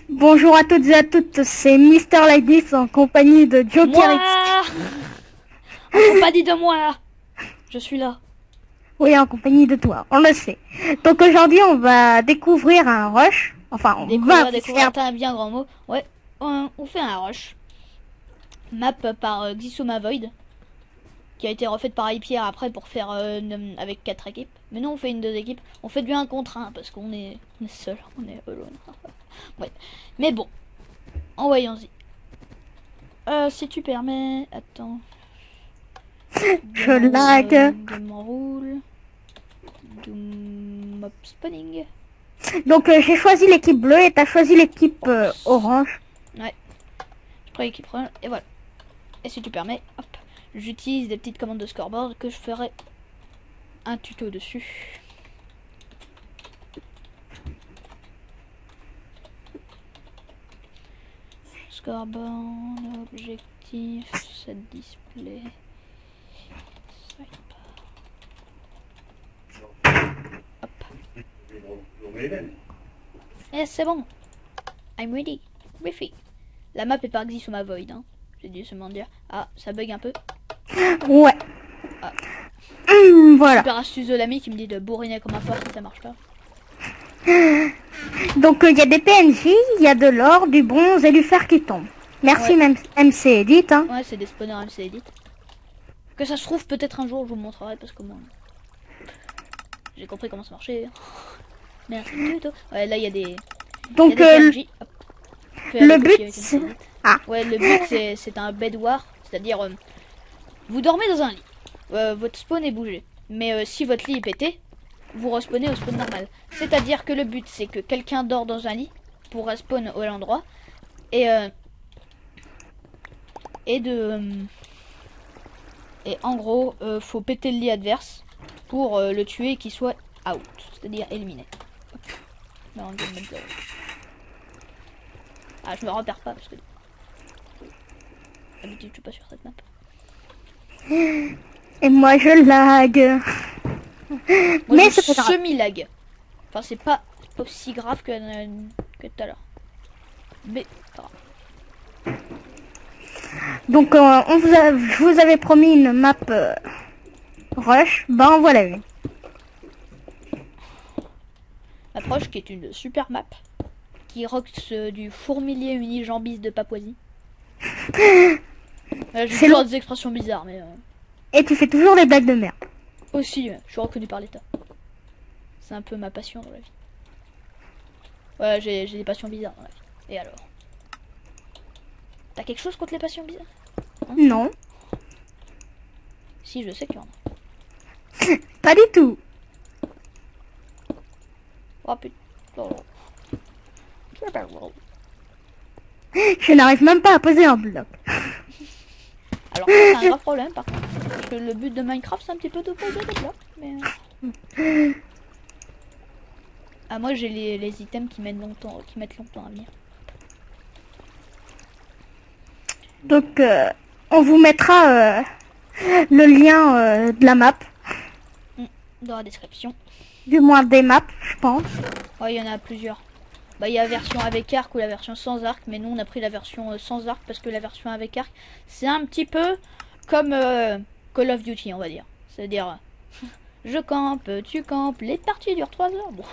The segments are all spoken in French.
Bonjour à toutes et à toutes, c'est Mister Like This en compagnie de Joker X. Moi en compagnie de moi. Je suis là. Oui, en compagnie de toi, on le sait. Donc aujourd'hui, on va découvrir un rush. Enfin, on va Découvrir, t'as un bien grand mot. Ouais, on fait un rush. Map par Xisuma Void. Qui a été refaite par iPierre après pour faire avec 4 équipes. Mais nous on fait une 2 équipes. On fait du 1 contre 1 parce qu'on est seul. On est alone. Ouais. Mais bon. Envoyons-y. Si tu permets. Attends. Je lag. De mon roule. De mop spawning. Donc j'ai choisi l'équipe bleue et t'as choisi l'équipe orange. Ouais. Je prends l'équipe orange et voilà. Et si tu permets, hop. J'utilise des petites commandes de scoreboard que je ferai un tuto dessus. Scoreboard, objectif, set display. Hop. Et c'est bon. I'm ready. Ready. La map est par Xisuma Void. Hein. J'ai dû seulement dire. Ah, ça bug un peu. Ouais. Ah. Voilà. Super astuce de l'ami qui me dit de bourriner comme un porc si ça marche pas. Donc il y a des PNJ, il y a de l'or, du bronze et du fer qui tombe. Merci Ouais. MC Edit. Hein. Ouais, c'est des spawners MC Edit. Que ça se trouve, peut-être un jour je vous montrerai parce que moi j'ai compris comment ça marchait. Merci tuto. Ouais, là il y a des. Donc y a des PNJ. Hop. le but, ah. Ouais, le but c'est un bed war, c'est-à-dire vous dormez dans un lit. Votre spawn est bougé. Mais si votre lit est pété, vous respawnez au spawn normal. C'est-à-dire que le but c'est que quelqu'un dort dans un lit pour respawn au l'endroit et en gros faut péter le lit adverse pour le tuer et qu'il soit out, c'est-à-dire éliminé. Là, on vient de mettre 0. Ah, je me repère pas parce que d'habitude je suis pas sur cette map. Et moi je lag. Moi, mais je c'est pas grave. semi-lag. Enfin, c'est pas aussi grave que tout à l'heure. Mais pas grave. Donc je vous avais promis une map rush, ben en voilà une. Approche qui est une super map qui rock du fourmilier unijambiste de Papouasie. J'ai toujours des expressions bizarres, mais et tu fais toujours des blagues de merde. Aussi, je suis reconnu par l'État. C'est un peu ma passion dans la vie. Ouais, j'ai des passions bizarres dans la vie. Et alors? T'as quelque chose contre les passions bizarres? Hein? Non. Si, je sais qu'il y en a. Pas du tout. Oh putain. Oh. Je n'arrive même pas à poser un bloc. Alors c'est un grave problème par contre. Parce que le but de Minecraft c'est un petit peu de poser des blocs. Mais... Ah moi j'ai les items qui mettent longtemps à venir. Donc on vous mettra le lien de la map. Dans la description. Du moins des maps, je pense. Ouais, il y en a plusieurs. Bah il y a la version avec arc ou la version sans arc, mais nous on a pris la version sans arc parce que la version avec arc c'est un petit peu comme Call of Duty on va dire. C'est-à-dire je campe, tu campes, les parties durent 3 heures. Bon.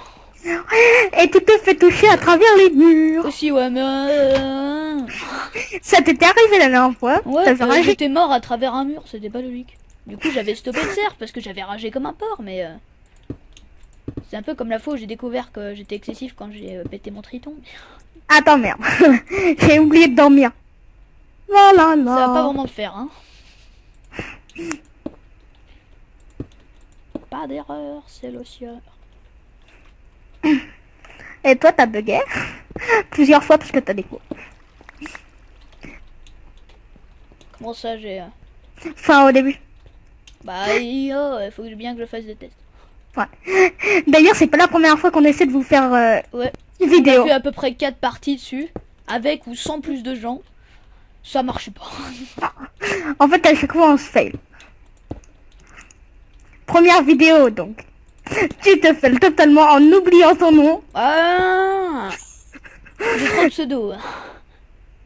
Et tu te fais toucher à travers les murs. Aussi ouais mais ça t'était arrivé la dernière fois. Ouais, j'étais mort à travers un mur, c'était pas logique. Du coup j'avais stoppé le cerf parce que j'avais ragé comme un porc, mais c'est un peu comme la fois où j'ai découvert que j'étais excessif quand j'ai pété mon triton. Attends merde, j'ai oublié de dormir. Voilà, non. Ça va pas vraiment le faire, hein. Pas d'erreur, c'est le sieur. Et toi t'as bugué plusieurs fois parce que t'as des coups. Comment ça j'ai... Enfin au début. Bah il faut bien que je fasse des tests. Ouais. D'ailleurs c'est pas la première fois qu'on essaie de vous faire ouais. une vidéo. On a fait à peu près 4 parties dessus, avec ou sans plus de gens. Ça marche pas. En fait à chaque fois on se fail. Première vidéo donc. Tu te fais totalement en oubliant ton nom. Ah, j'ai autre pseudo.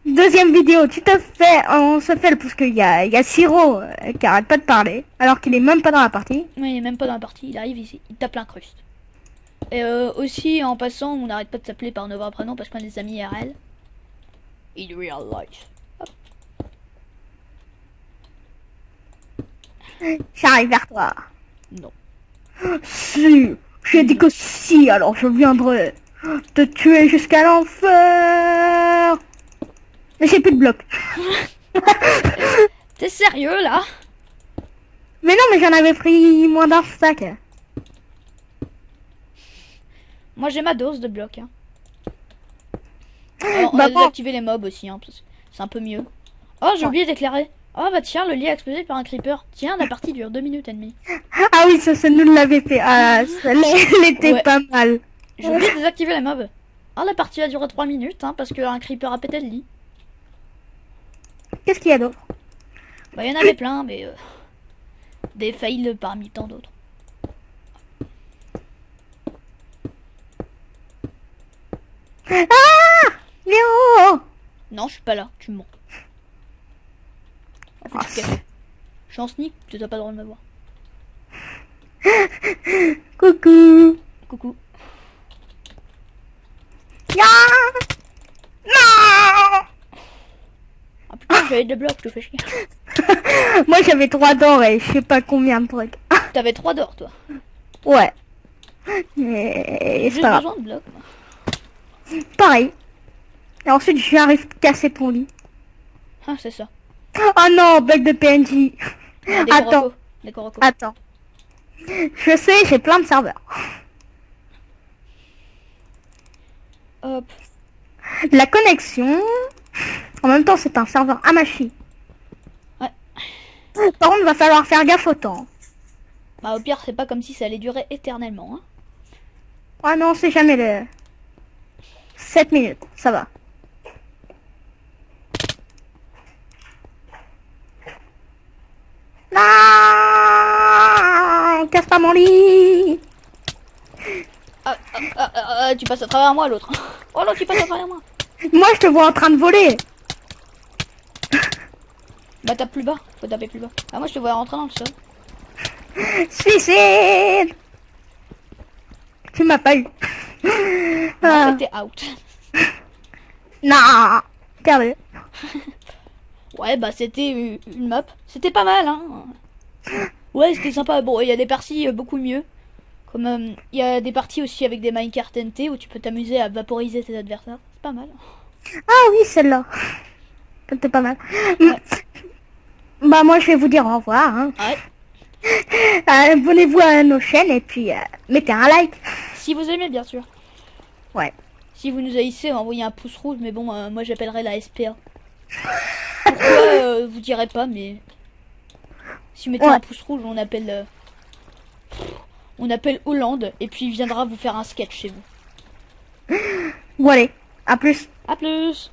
Deuxième vidéo, on se fait parce qu'il y a Siro qui arrête pas de parler, alors qu'il est même pas dans la partie. Mais il est même pas dans la partie, il arrive ici, il tape l'incruste. Et aussi, en passant, on n'arrête pas de s'appeler par nos vrais prénoms parce qu'on est des amis IRL. In real life. Hop. J'arrive vers toi. Non. Si, j'ai dit que si, alors je viendrai te tuer jusqu'à l'enfer. Mais j'ai plus de blocs. T'es sérieux là? Mais non, mais j'en avais pris moins d'un sac. Moi j'ai ma dose de blocs. Hein. Alors, on Bah a bon. désactivé les mobs aussi, hein, parce que c'est un peu mieux. Oh, j'ai oublié d'éclairer. Oh bah tiens, le lit a explosé par un creeper. Tiens, la partie dure 2 minutes et demie. Ah oui, ça nous l'avait fait. Ah, celle-là, elle était Ouais. pas mal. J'ai oublié de désactiver les mobs. Oh, la partie a duré 3 minutes, hein, parce qu'un creeper a pété le lit. Qu'est-ce qu'il y a d'autre? Bah, il y en avait plein, mais des fails parmi tant d'autres. Ah, Léo. Non, je suis pas là, tu me mens. En fait, je suis en sneak, tu n'as pas le droit de me voir. Coucou. Coucou. Ya. Non. Ah putain, j'avais des blocs, je te fais chier. Moi j'avais 3 d'or et je sais pas combien de trucs. T'avais 3 d'or, toi. Ouais. J'ai Mais c'est juste pas grave. besoin de blocs. Moi. Pareil. Et ensuite j'arrive à casser ton lit. Ah, c'est ça. Oh non, bug de PNJ. Ah, des Attends. corocos. Des corocos. Attends. Je sais, j'ai plein de serveurs. Hop. La connexion. En même temps, c'est un serveur Amashi. Ouais. Par contre, va falloir faire gaffe au temps. Bah, au pire, c'est pas comme si ça allait durer éternellement. Hein. Ah non, c'est jamais le 7 minutes, ça va. Non, casse pas mon lit. Tu passes à travers moi, l'autre. Oh non, tu passes à travers moi. Moi, je te vois en train de voler. Bah, tape plus bas. Faut taper plus bas. Ah, moi, je te vois rentrer dans le sol. Suicide. Tu m'as pas eu. Non, Ah, t'es out. non, perdu. Ouais, bah, c'était une map. C'était pas mal, hein. Ouais, c'était sympa. Bon, il y a des parties beaucoup mieux. Comme il y a des parties aussi avec des minecart NT où tu peux t'amuser à vaporiser tes adversaires. C'est pas mal. Ah oui, celle-là. C'était pas mal. Ouais. Bah moi, je vais vous dire au revoir. Hein. Ouais. Abonnez-vous à nos chaînes et puis mettez un like. Si vous aimez, bien sûr. Ouais. Si vous nous haïssez, envoyez un pouce rouge. Mais bon, moi, j'appellerai la SPA. Pourquoi vous direz pas, mais si vous mettez Ouais. un pouce rouge, on appelle Hollande et puis il viendra vous faire un sketch chez vous. Bon allez, à plus. À plus.